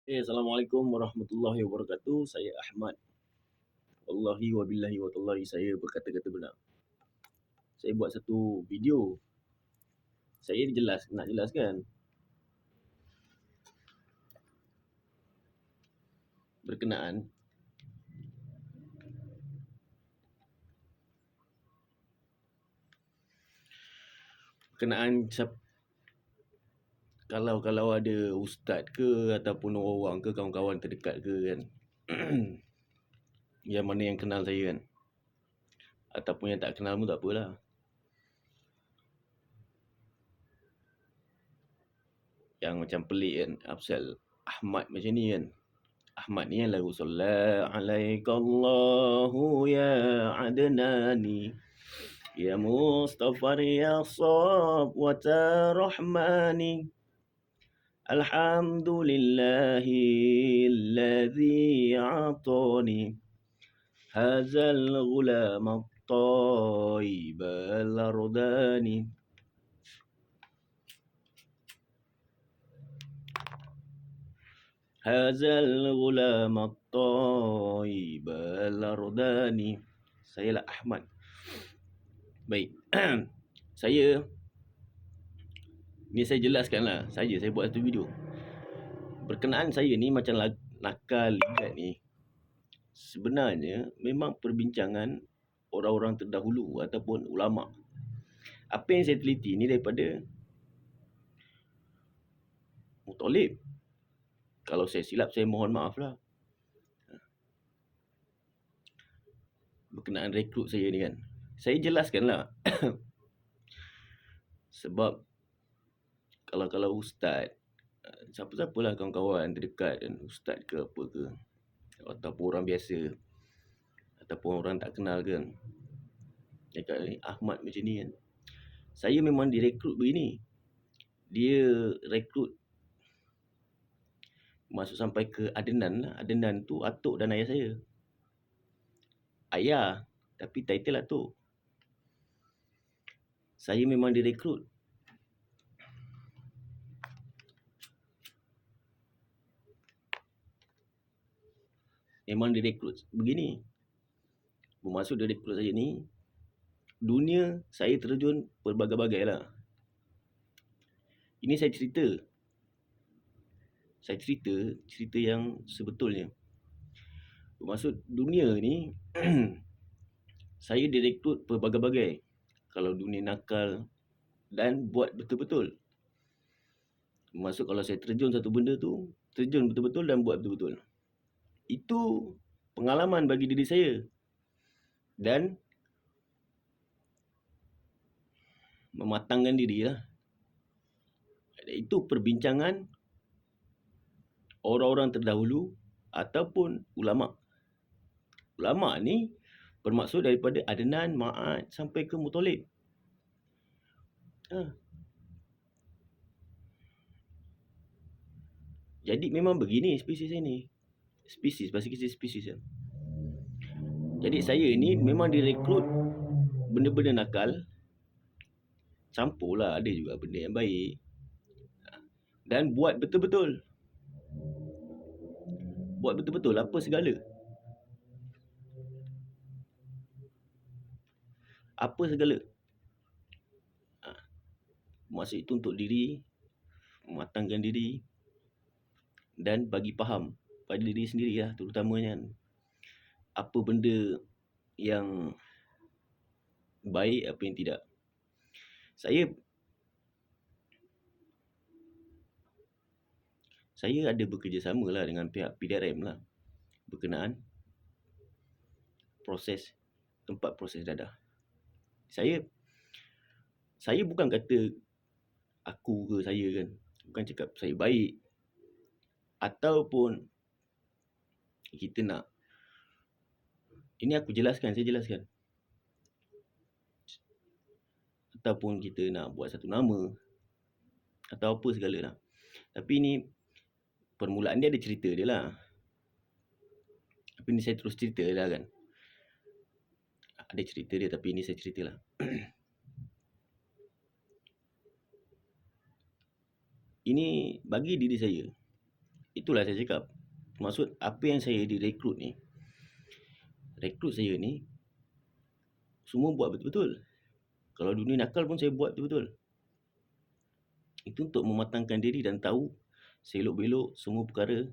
Assalamualaikum warahmatullahi wabarakatuh. Saya Ahmad. Wallahi wabillahi watallahi saya berkata-kata benar. Saya buat satu video. Saya nak jelaskan berkenaan kalau ada ustaz ke ataupun orang ke kawan-kawan terdekat ke kan. Yang mana yang kenal saya kan. Ataupun yang tak kenal pun tak apalah. Yang macam pelik kan. Apasal Ahmad macam ni kan. Ahmad ni yang lagu Sallallahu alaikallahu ya adnani ya Mustafa ya Safwata Rahmani Alhamdulillahi alladhi a'tani hazal ghulam at-tayyib al-ardani. Hazal ghulam at-tayyib al-ardani. Saya lah Ahmad. Baik. Saya jelaskanlah. Saya buat satu video. Berkenaan saya ni macam nakal ligat ni. Sebenarnya memang perbincangan orang-orang terdahulu ataupun ulama. Apa yang saya teliti ni daripada Muttalib. Kalau saya silap, saya mohon maaf lah. Berkenaan rekrut saya ni kan. Saya jelaskanlah. Sebab kalau ustaz, siapa-siapalah kawan-kawan terdekat dan ustaz ke apa ke, ataupun orang biasa, ataupun orang tak kenal kan, cakap ni Ahmad macam ni kan. Saya memang direkrut begini. Dia rekrut masuk sampai ke Adnan lah. Adnan tu atuk dan ayah saya. Ayah, tapi title atuk. Saya memang direkrut. Memang direkrut begini. Bermaksud direkrut saya ni, dunia saya terjun berbagai-bagai lah. Ini saya cerita. Cerita yang sebetulnya. Bermaksud dunia ni, saya direkrut berbagai-bagai. Kalau dunia nakal dan buat betul-betul. Maksud kalau saya terjun satu benda tu, terjun betul-betul dan buat betul-betul. Itu pengalaman bagi diri saya. Dan mematangkan diri lah. Itu perbincangan orang-orang terdahulu ataupun ulama. Ulama ni bermaksud daripada Adnan, Ma'ad sampai ke Muttalib. Jadi memang begini spesies ini. Spesies, bahasa kita spesies lah. Jadi saya ni memang direkrut benda-benda nakal. Campur lah, ada juga benda yang baik. Dan buat betul-betul. Buat betul-betul apa segala. Apa segala. Maksud itu untuk diri, mematangkan diri dan bagi faham pada diri sendiri lah terutamanya. Apa benda yang baik, apa yang tidak. Saya ada bekerjasama lah dengan pihak PDRM lah berkenaan tempat proses dadah. Saya bukan kata aku ke saya kan, bukan cakap saya baik ataupun kita nak, ini aku jelaskan, saya jelaskan, ataupun kita nak buat satu nama atau apa segala lah. Tapi ni permulaan dia ada cerita dia lah. Tapi ni saya terus cerita lah kan. Ada cerita dia tapi ni saya cerita lah. Ini bagi diri saya. itulah saya cakap. Maksud apa yang saya direkrut ni, rekrut saya ni semua buat betul-betul. Kalau dunia nakal pun saya buat betul-betul. Itu untuk mematangkan diri dan tahu selok-belok semua perkara.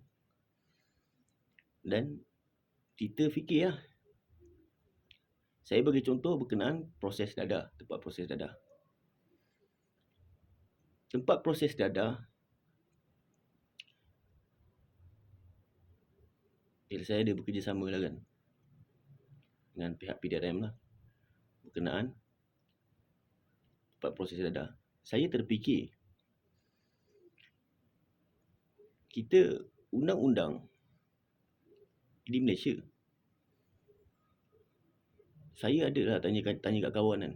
Dan kita fikir lah. Saya bagi contoh berkenaan proses dadah, tempat proses dadah. Tempat proses dadah, saya ada bekerjasama lah kan dengan pihak PDRM lah berkenaan tempat proses dadah. Saya terfikir kita undang-undang di Malaysia, saya adalah tanya kat kawan kan,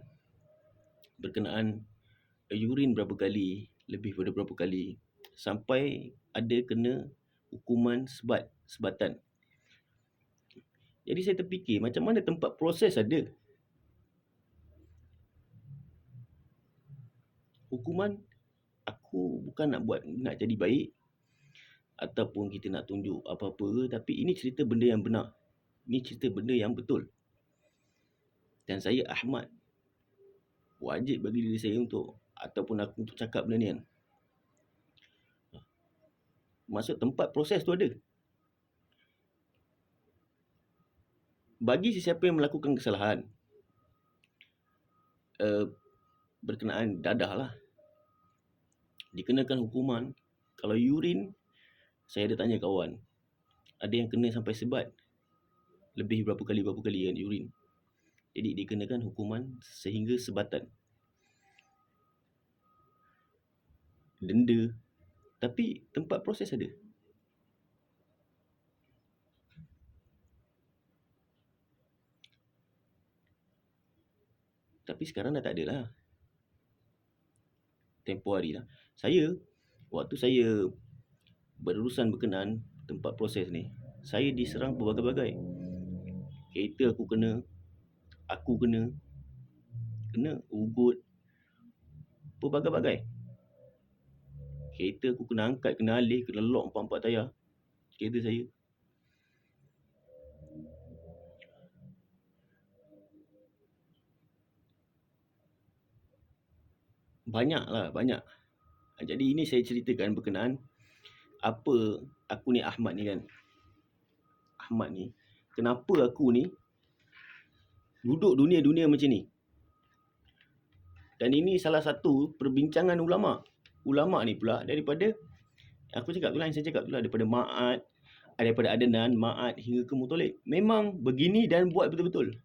berkenaan urine berapa kali, lebih pada berapa kali, sampai ada kena hukuman sebatan. Jadi saya terfikir macam mana tempat proses ada hukuman. Aku bukan nak jadi baik ataupun kita nak tunjuk apa-apa, tapi ini cerita benda yang benar. Ini cerita benda yang betul. Dan saya Ahmad, wajib bagi diri saya untuk, ataupun aku untuk cakap benda ni kan. Maksud tempat proses tu ada. Bagi sesiapa yang melakukan kesalahan berkenaan dadah lah, dikenakan hukuman. Kalau urine, saya ada tanya kawan, ada yang kena sampai sebat, lebih berapa kali kan urine. Jadi dikenakan hukuman sehingga sebatan, denda. Tapi tempat proses ada. Tapi sekarang dah tak ada lah. Tempoh hari lah, waktu saya berurusan berkenaan tempat proses ni, saya diserang berbagai-bagai. Kereta aku kena ugut, berbagai-bagai. Kereta aku kena angkat, kena alih, kena lock 4-4 tayar kereta saya. Banyak. Jadi ini saya ceritakan berkenaan apa aku ni Ahmad ni kan. Ahmad ni, kenapa aku ni duduk dunia macam ni. Dan ini salah satu perbincangan ulama. Ulama ni pula daripada, aku cakap tu lah, yang saya cakap tu lah, daripada Ma'at, daripada Adnan, Ma'at hingga ke Muttalib. Memang begini dan buat betul-betul.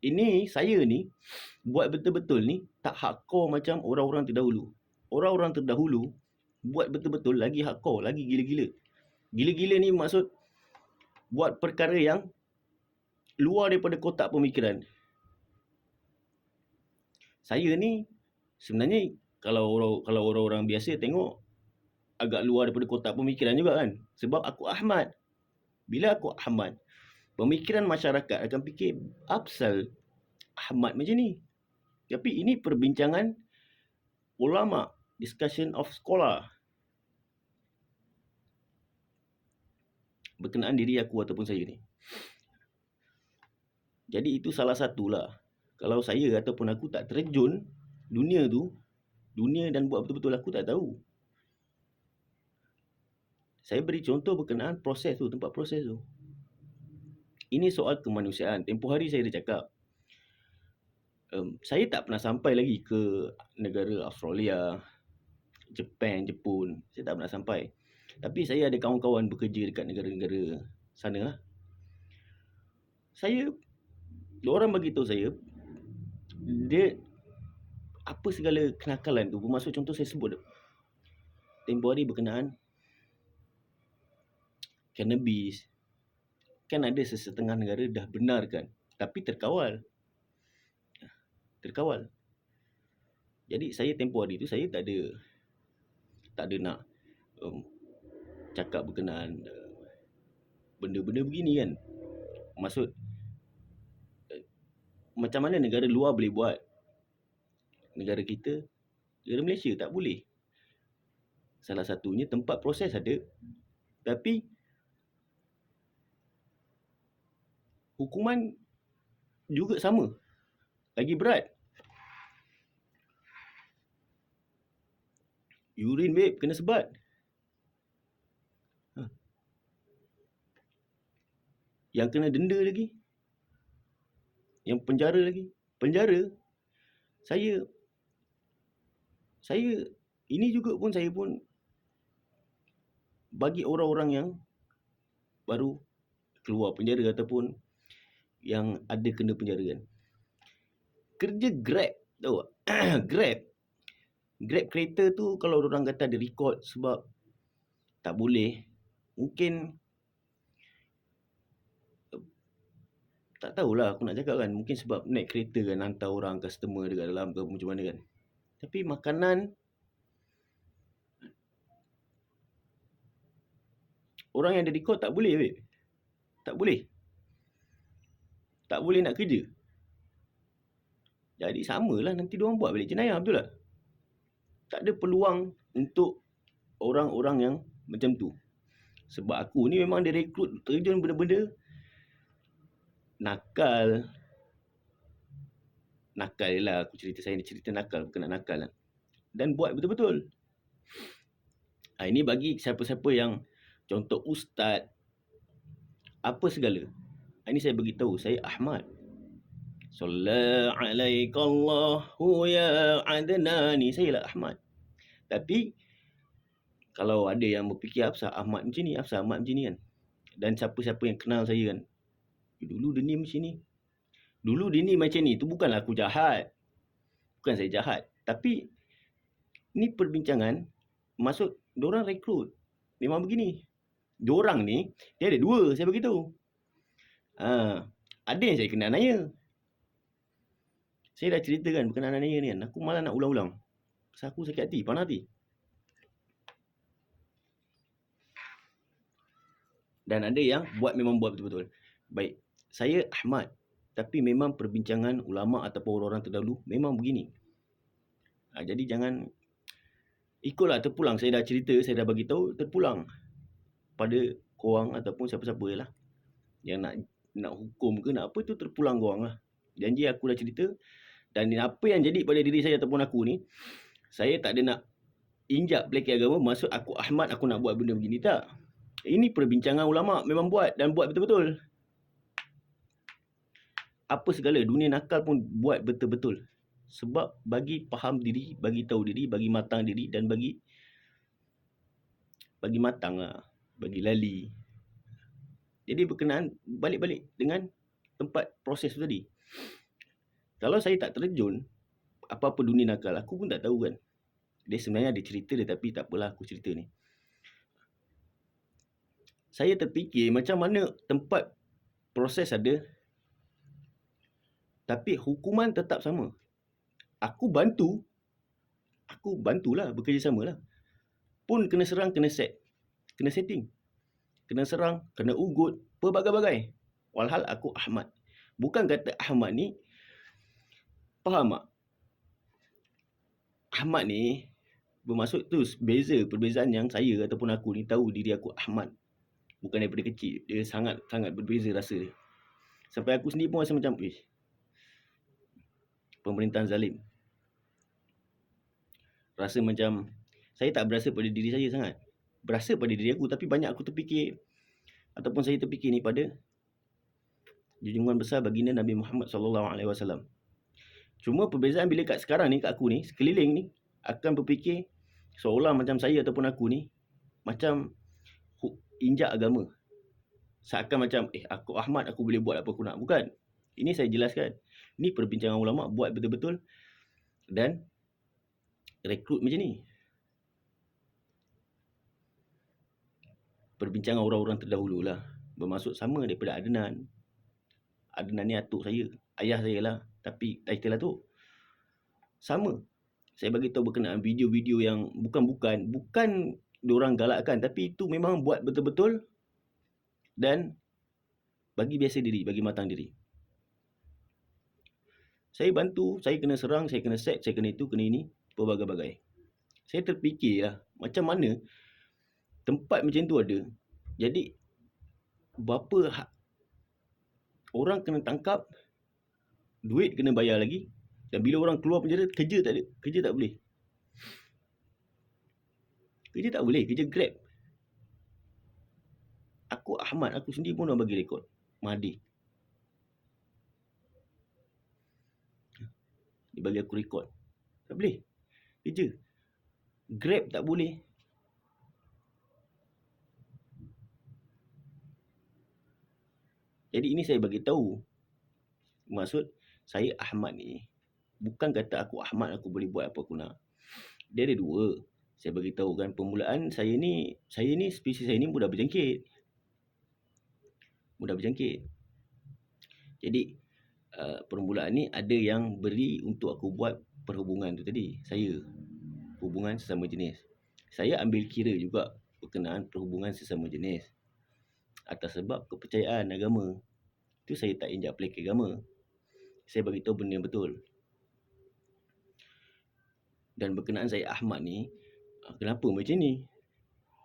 Ini saya ni buat betul-betul ni tak hardcore macam orang-orang terdahulu. Orang-orang terdahulu buat betul-betul lagi hardcore, lagi gila-gila. Gila-gila ni maksud buat perkara yang luar daripada kotak pemikiran. Saya ni sebenarnya kalau orang-orang biasa tengok agak luar daripada kotak pemikiran juga kan. Sebab aku Ahmad. Bila aku Ahmad, pemikiran masyarakat akan fikir apsal Ahmad macam ni. Tapi ini perbincangan ulama, discussion of scholar berkenaan diri aku ataupun saya ni. Jadi itu salah satulah. Kalau saya ataupun aku tak terjun dunia dan buat betul-betul, aku tak tahu. Saya beri contoh berkenaan proses tu, tempat proses tu. Ini soal kemanusiaan. Tempoh hari saya dah cakap, saya tak pernah sampai lagi ke negara Australia, Jepun. Saya tak pernah sampai. Tapi saya ada kawan-kawan bekerja dekat negara-negara sana lah. Diorang bagi tahu saya, dia apa segala kenakalan tu. Bermaksud contoh saya sebut tempoh hari berkenaan cannabis. Kan ada sesetengah negara dah benarkan, tapi terkawal. Jadi saya tempoh hari tu saya tak ada nak cakap berkenaan benda-benda begini kan. Maksud macam mana negara luar boleh buat, negara kita, negara Malaysia tak boleh. Salah satunya tempat proses ada. Tapi hukuman juga sama, lagi berat. Urine babe, kena sebat. Yang kena denda lagi. Yang penjara lagi. Penjara. Saya ini juga pun saya pun bagi orang-orang yang baru keluar penjara ataupun yang ada kena penjara kan. Kerja Grab, tahu tak? Grab kereta tu kalau orang kata ada record sebab tak boleh, mungkin tak tahulah aku nak cakap kan, mungkin sebab naik kereta kan, hantar orang customer dekat dalam ke macam mana kan. Tapi makanan orang yang ada record tak boleh babe. Tak boleh. Tak boleh nak kerja. Jadi samalah nanti diorang buat balik jenayah, betul tak? Tak ada peluang untuk orang-orang yang macam tu. Sebab aku ni memang direkrut terjun benda-benda nakal. Nakal je lah, aku cerita saya ni cerita nakal, bukan nak nakal lah. Dan buat betul-betul. Ini bagi siapa-siapa yang contoh ustaz, apa segala. Ini saya beritahu, saya Ahmad. Sallallahu alaikallahu ya Adnani. Saya lah Ahmad. Tapi kalau ada yang berfikir Hafsah Ahmad macam ni, Hafsah Ahmad macam ni kan. Dan siapa-siapa yang kenal saya kan, dulu dia ni macam ni. Dulu dia ni macam ni. Itu bukanlah aku jahat. Bukan saya jahat. Tapi ni perbincangan, maksud diorang rekrut. Memang begini. Diorang ni, dia ada dua, saya beritahu. Ada yang saya kena naya. Saya dah ceritakan berkenaan naya ni kan. Aku malah nak ulang-ulang. Pasal aku sakit hati, panas hati. Dan ada yang memang buat betul-betul. Baik, saya Ahmad. Tapi memang perbincangan ulama' ataupun orang-orang terdahulu memang begini. Jadi jangan ikutlah, terpulang. Saya dah cerita, saya dah bagi tahu, terpulang pada korang ataupun siapa-siapa lah yang nak hukum ke nak apa, tu terpulang korang lah. Janji aku dah cerita. Dan apa yang jadi pada diri saya ataupun aku ni, saya tak ada nak injak pelikir agama, maksud aku Ahmad aku nak buat benda begini, tak. Ini perbincangan ulama' memang buat dan buat betul-betul. Apa segala, dunia nakal pun buat betul-betul. Sebab bagi faham diri, bagi tahu diri, bagi matang diri dan bagi matang lah, bagi lali. Jadi berkenaan balik-balik dengan tempat proses tu tadi. Kalau saya tak terjun apa-apa dunia nakal, aku pun tak tahu kan. Dia sebenarnya ada cerita dia, tapi tak apalah aku cerita ni. Saya terfikir macam mana tempat proses ada, tapi hukuman tetap sama. Aku bantulah, bekerjasama lah. Pun kena serang, kena set. Kena setting. Kena serang, kena ugut, pelbagai-bagai. Walhal aku Ahmad. Bukan kata Ahmad ni, faham tak? Ahmad ni bermaksud tu perbezaan yang saya ataupun aku ni tahu diri aku Ahmad. Bukan daripada kecil. Dia sangat-sangat berbeza rasa dia. Sampai aku sendiri pun rasa macam, pemerintahan zalim. Rasa macam, saya tak berasa pada diri saya sangat. Berasa pada diri aku, tapi banyak aku terfikir, ataupun saya terfikir ni pada junjungan besar baginda Nabi Muhammad SAW. Cuma perbezaan bila kat sekarang ni, kat aku ni, sekeliling ni, akan berfikir seolah macam saya ataupun aku ni, macam injak agama. Seakan macam, aku Ahmad, aku boleh buat apa aku nak. Bukan. Ini saya jelaskan. Ini perbincangan ulama' buat betul-betul. Dan rekrut macam ni. Perbincangan orang-orang terdahulu lah. Bermaksud sama daripada Adnan. Adnan ni atuk saya. Ayah saya lah. Tapi title atuk. Sama. Saya bagi tahu berkenaan video-video yang bukan diorang galakkan. Tapi itu memang buat betul-betul. Dan bagi biasa diri, bagi matang diri. Saya bantu, saya kena serang, saya kena set, saya kena itu, kena ini, berbagai-bagai. Saya terfikirlah macam mana tempat macam tu ada, Jadi berapa orang kena tangkap, duit kena bayar lagi, dan bila orang keluar penjara, kerja tak ada, kerja tak boleh. Kerja tak boleh, kerja Grab. Aku Ahmad, aku sendiri pun dah bagi rekod. Mahathir. Dia bagi aku rekod. Tak boleh. Kerja. Grab tak boleh. Jadi ini saya bagi tahu. Maksud saya Ahmad ni, bukan kata aku Ahmad aku boleh buat apa aku nak. Dia ada dua. Saya bagi tahu kan, permulaan saya ni spesies saya ni mudah berjangkit. Jadi permulaan ni ada yang beri untuk aku buat perhubungan tu tadi. Saya hubungan sesama jenis. Saya ambil kira juga berkenaan perhubungan sesama jenis. Atas sebab kepercayaan agama. Itu saya tak injak pelik agama. Saya bagi tahu benda yang betul. Dan berkenaan saya Ahmad ni, kenapa macam ni?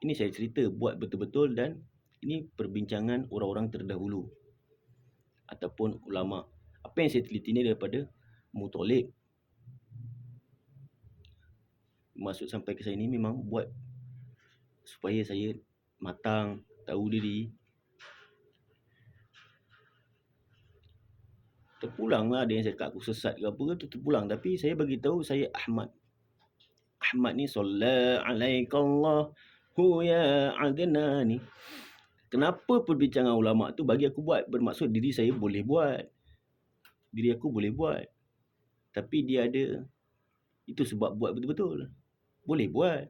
Ini saya cerita buat betul-betul dan ini perbincangan orang-orang terdahulu ataupun ulama. Apa yang saya teliti ni daripada Muttalib. Masuk sampai ke saya ni memang buat supaya saya matang, tahu diri. Terpulang lah ada yang cakap aku sesat ke apa tu, terpulang. Tapi saya bagi tahu saya Ahmad. Ahmad ni sallallahu alaikallahu ya adnani. Kenapa perbincangan ulama tu bagi aku buat? Bermaksud diri saya boleh buat. Diri aku boleh buat. Tapi dia ada, itu sebab buat betul-betul. Boleh buat.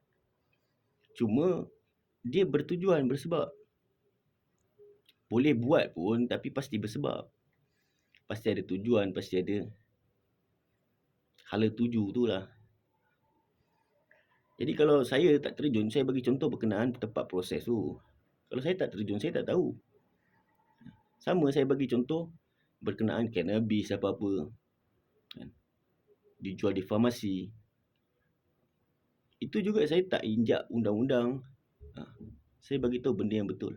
Cuma dia bertujuan, bersebab. Boleh buat pun tapi pasti bersebab. Pasti ada tujuan, pasti ada hala tuju tu lah. Jadi kalau saya tak terjun, saya bagi contoh berkenaan tempat proses tu. Kalau saya tak terjun, saya tak tahu. Sama saya bagi contoh berkenaan cannabis apa-apa. Dijual di farmasi. Itu juga saya tak injak undang-undang. Saya bagi tahu benda yang betul.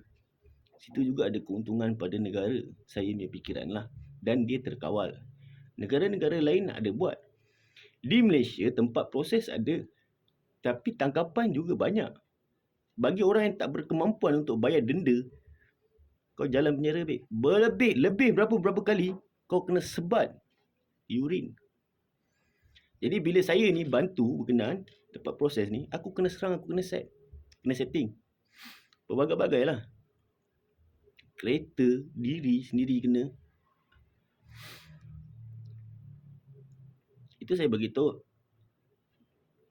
Situ juga ada keuntungan pada negara. Saya punya fikiran lah. Dan dia terkawal. Negara-negara lain ada buat. Di Malaysia tempat proses ada. Tapi tangkapan juga banyak. Bagi orang yang tak berkemampuan untuk bayar denda, kau jalan penjara lebih berapa kali kau kena sebat urin. Jadi bila saya ni bantu berkenaan tempat proses ni, aku kena serang, aku kena setting. Berbagai-bagai lah. Kereta, diri sendiri kena. Itu saya beritahu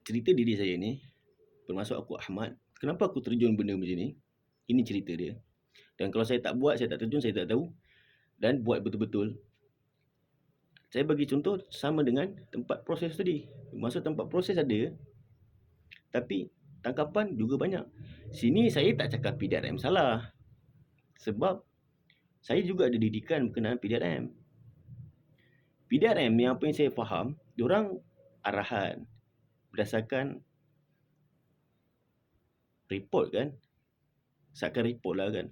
cerita diri saya ni, bermaksud aku Ahmad. Kenapa aku terjun benda macam ni? Ini cerita dia. Dan kalau saya tak buat, saya tak terjun, saya tak tahu. Dan buat betul-betul. Saya bagi contoh sama dengan tempat proses tadi. Maksud tempat proses ada, tapi tangkapan juga banyak. Sini saya tak cakap PDRM salah. Sebab saya juga ada didikan berkenaan PDRM. PDRM ni apa yang saya faham, diorang arahan berdasarkan report kan. Seakan report lah kan.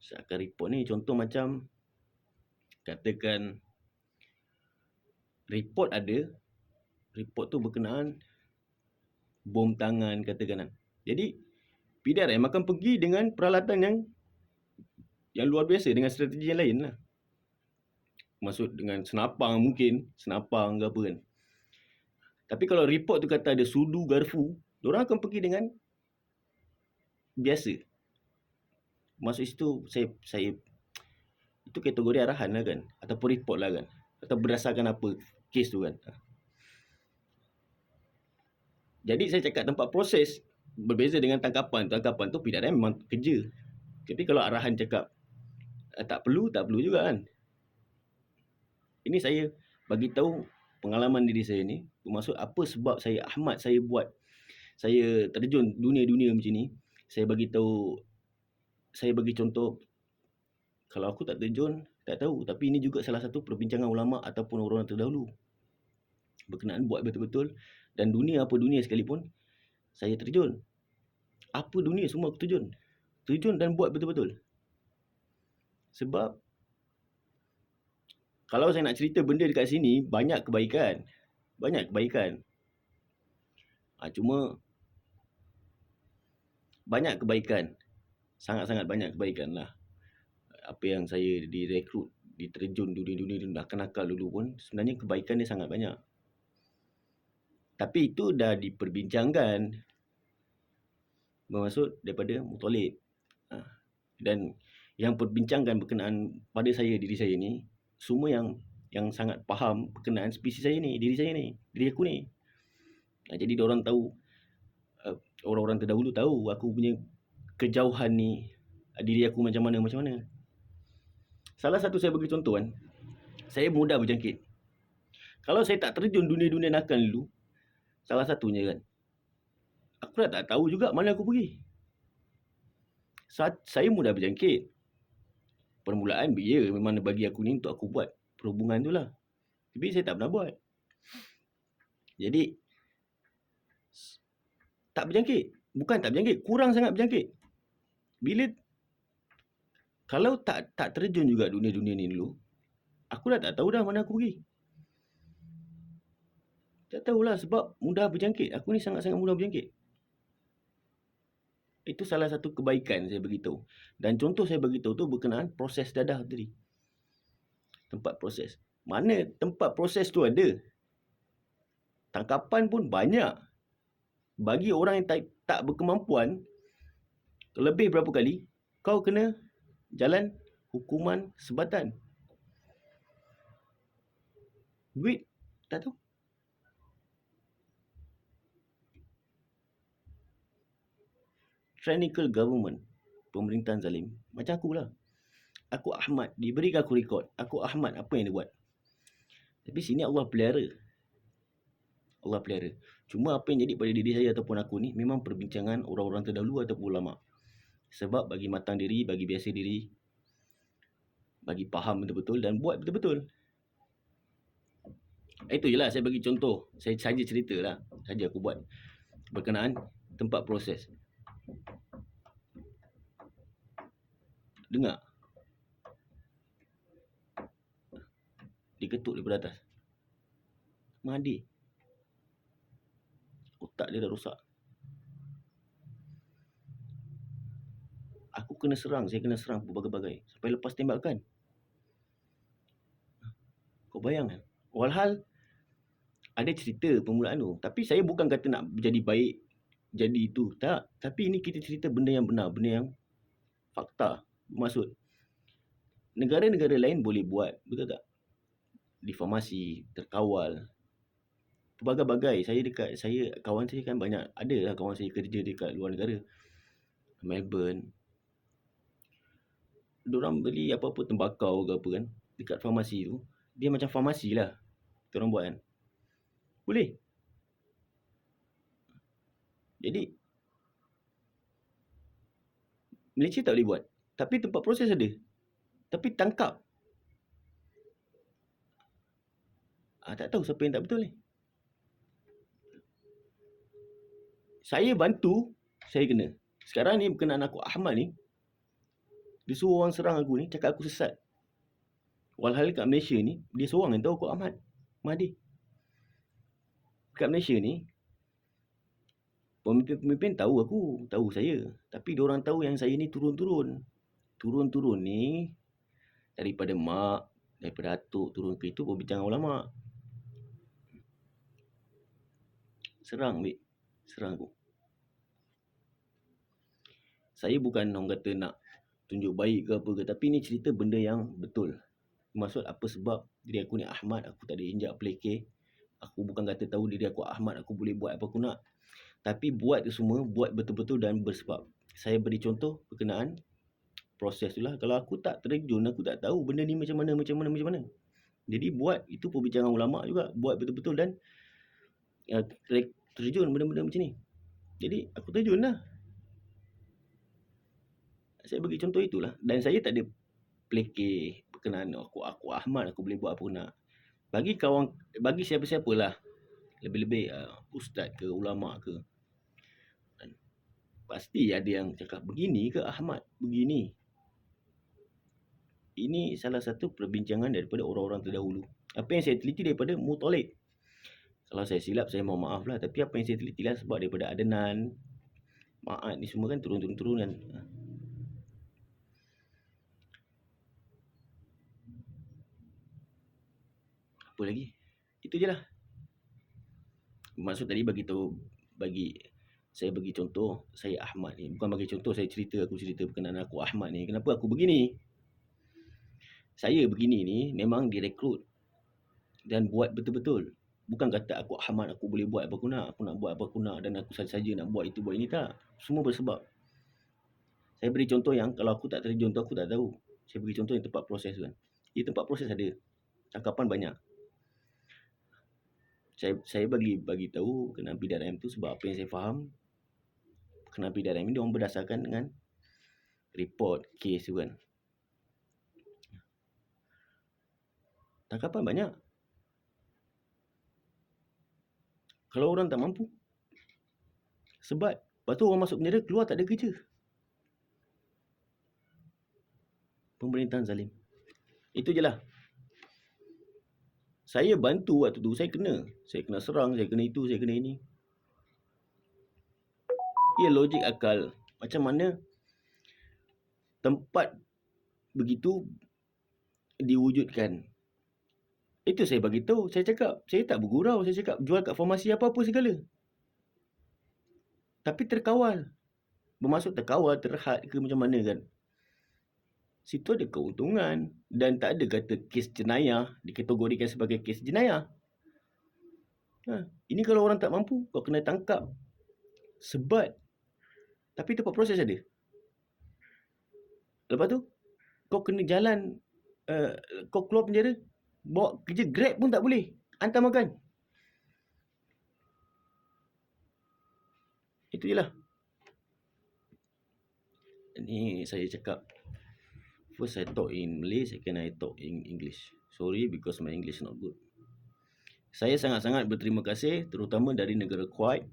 Seakan report ni contoh macam katakan report ada, report tu berkenaan bom tangan katakan. Jadi PDRM akan pergi dengan peralatan yang luar biasa, dengan strategi yang lain lah. Maksud dengan senapang mungkin, senapang ke apa kan. Tapi kalau report tu kata ada sudu, garfu, diorang akan pergi dengan biasa. Maksud itu saya itu kategori arahan lah kan, ataupun report lah kan, atau berdasarkan apa kes tu kan. Jadi saya cakap tempat proses berbeza dengan tangkapan. Tangkapan tu PDRM memang kerja. Tapi kalau arahan cakap tak perlu juga kan. Ini saya bagi tahu pengalaman diri saya ni, bermaksud apa sebab saya Ahmad saya buat, saya terjun dunia-dunia macam ni. Saya bagi tahu, saya bagi contoh. Kalau aku tak terjun, tak tahu. Tapi ini juga salah satu perbincangan ulama ataupun orang terdahulu berkenaan buat betul-betul. Dan dunia apa dunia sekalipun, saya terjun. apa dunia semua aku terjun dan buat betul-betul. Sebab kalau saya nak cerita benda dekat sini, banyak kebaikan. Cuma banyak kebaikan. Sangat-sangat banyak kebaikan lah. Apa yang saya direkrut, diterjun dunia-dunia nakal-nakal dulu pun, sebenarnya kebaikan dia sangat banyak. Tapi itu dah diperbincangkan. Bermaksud daripada mutolib. Dan yang perbincangkan berkenaan pada saya, diri saya ni, semua yang sangat faham berkenaan spesies saya ni, diri aku ni. Jadi diorang tahu, orang-orang terdahulu tahu aku punya kejauhan ni, diri aku macam mana. Salah satu saya bagi contoh kan, saya mudah berjangkit. Kalau saya tak terjun dunia-dunia nakal dulu, salah satunya kan, aku dah tak tahu juga mana aku pergi. Saya mudah berjangkit. Permulaan ya memang bagi aku ni untuk aku buat perhubungan tu lah. Tapi saya tak pernah buat. Jadi tak berjangkit. Bukan tak berjangkit, kurang sangat berjangkit. Bila kalau tak terjun juga dunia-dunia ni dulu, aku dah tak tahu dah mana aku pergi. Tak tahulah sebab mudah berjangkit. Aku ni sangat-sangat mudah berjangkit. Itu salah satu kebaikan saya beritahu. Dan contoh saya beritahu tu berkenaan proses dadah tadi. Tempat proses. Mana tempat proses tu ada. Tangkapan pun banyak. Bagi orang yang tak berkemampuan, lebih berapa kali, kau kena jalan hukuman sebatan. Duit, tak tahu. Tyrannical government, pemerintahan zalim. Macam aku lah. Aku Ahmad, diberikan aku rekod. Aku Ahmad, apa yang dia buat? Tapi sini Allah pelihara. Cuma apa yang jadi pada diri saya ataupun aku ni, memang perbincangan orang-orang terdahulu ataupun ulama. Sebab bagi matang diri, bagi biasa diri, bagi faham betul-betul dan buat betul-betul. Itu je lah saya bagi contoh. Saya saja cerita lah. Saja aku buat berkenaan tempat proses. Dengar. Diketuk daripada atas. Mahdi. Otak dia dah rosak. Saya kena serang berbagai-bagai. Sampai lepas tembakan. Kau bayangkan. Walhal ada cerita permulaan tu. Tapi saya bukan kata nak jadi baik, jadi itu. Tak. Tapi ini kita cerita benda yang benar. Benda yang fakta. Maksud, negara-negara lain boleh buat. Betul tak? Difamasi, terkawal. Berbagai-bagai. Kawan saya kan banyak. Ada lah kawan saya kerja dekat luar negara. Melbourne. Diorang beli apa-apa tembakau ke apa kan. Dekat farmasi tu. Dia macam farmasi lah. Diorang buat kan. Boleh. Jadi Malaysia tak boleh buat. Tapi tempat proses ada. Tapi tangkap. Tak tahu siapa yang tak betul ni. Saya bantu, saya kena. Sekarang ni berkenaan aku Ahmad ni, dia suruh orang serang aku ni, cakap aku sesat. Walhal kat Malaysia ni, dia seorang yang tahu aku Ahmad Mahdi. Kat Malaysia ni, pemimpin-pemimpin tahu aku, tahu saya. Tapi diorang tahu yang saya ni turun-turun. Turun-turun ni, daripada mak, daripada atuk, turun ke itu, perbincangan ulama. Serang aku. Saya bukan orang kata nak tunjuk baik ke apa ke, tapi ni cerita benda yang betul. Maksud apa sebab diri aku ni Ahmad, aku tak ada injak pelekeh. Aku bukan kata tahu diri aku Ahmad, aku boleh buat apa aku nak. Tapi buat tu semua, buat betul-betul dan bersebab. Saya beri contoh berkenaan proses tu lah. Kalau aku tak terjun, aku tak tahu benda ni macam mana. Jadi buat, itu perbincangan ulama juga. Buat betul-betul dan terjun benda-benda macam ni. Jadi aku terjun lah. Saya bagi contoh itulah. Dan saya tak ada pelekeh berkenaan aku Ahmad, aku boleh buat apa nak. Bagi siapa-siapa lah. Lebih-lebih ustaz ke, ulama ke. Pasti ada yang cakap, begini ke Ahmad? Begini. Ini salah satu perbincangan daripada orang-orang terdahulu. Apa yang saya teliti daripada Muttalib. Kalau saya silap, saya mohon maaf lah. Tapi apa yang saya teliti lah sebab daripada Adnan, Ma'ad ni semua kan turun-turunan. Apa lagi? Itu je lah. Maksud tadi saya bagi contoh, saya Ahmad ni. Bukan bagi contoh, saya cerita berkenaan aku Ahmad ni. Kenapa aku begini? Saya begini ni memang direkrut dan buat betul-betul. Bukan kata aku Ahmad, aku boleh buat apa aku nak. Aku nak buat apa aku nak dan aku saja nak buat itu, buat ini, tak. Semua bersebab. Saya beri contoh yang kalau aku tak terjun tu, aku tak tahu. Saya beri contoh yang tempat proses kan. Di tempat proses ada. Cakapan banyak. Saya bagi tahu kenaan PDRM tu sebab apa yang saya faham. Kenaan PDRM ni diorang berdasarkan dengan report, kes tu kan. Tangkapan banyak. Kalau orang tak mampu, sebat. Lepas tu orang masuk penjara, keluar tak ada kerja. Pemerintahan zalim. Itu je lah. Saya bantu waktu tu, saya kena serang, saya kena itu, saya kena ini. Ya, logik akal. Macam mana tempat begitu diwujudkan. Itu saya bagi tahu. Saya cakap, saya tak bergurau. Saya cakap, jual kat farmasi apa-apa segala. Tapi terkawal. Bermaksud terkawal, terhad ke macam mana kan. Situ ada keuntungan. Dan tak ada kata kes jenayah dikategorikan sebagai kes jenayah. Ini kalau orang tak mampu, kau kena tangkap. Sebat. Tapi tempat proses ada. Lepas tu, kau kena jalan. Kau keluar penjara, bawa kerja Grab pun tak boleh. Hantar makan. Itu je lah. Ni saya cakap. First I talk in Malay, second I talk in English. Sorry because my English not good. Saya sangat-sangat berterima kasih terutama dari negara Kuwait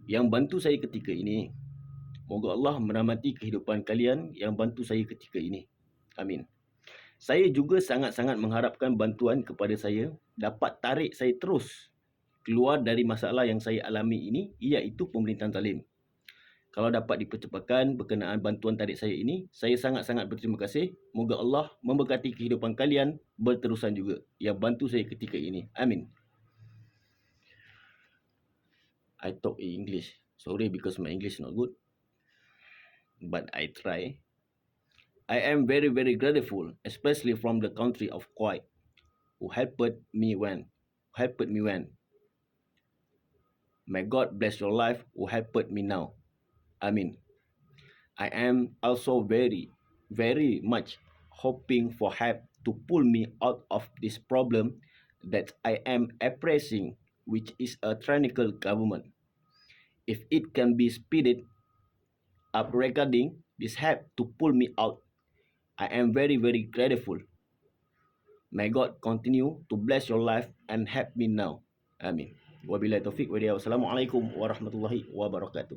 yang bantu saya ketika ini. Moga Allah merahmati kehidupan kalian yang bantu saya ketika ini. Amin. Saya juga sangat-sangat mengharapkan bantuan kepada saya dapat tarik saya terus keluar dari masalah yang saya alami ini, iaitu pemerintahan zalim. Kalau dapat dipercepatkan berkenaan bantuan tarik saya ini, saya sangat-sangat berterima kasih. Moga Allah memberkati kehidupan kalian berterusan juga yang bantu saya ketika ini. Amin. I talk in English. Sorry because my English not good. But I try. I am very, very grateful, especially from the country of Kuwait, who helped me when. May God bless your life, who helped me now. Amin. I am also very, very much hoping for help to pull me out of this problem that I am oppressing, which is a tyrannical government. If it can be speeded up regarding this help to pull me out, I am very, very grateful. May God continue to bless your life and help me now. Amin. Wabillahi taufiq wa hidayah. Wassalamualaikum warahmatullahi wabarakatuh.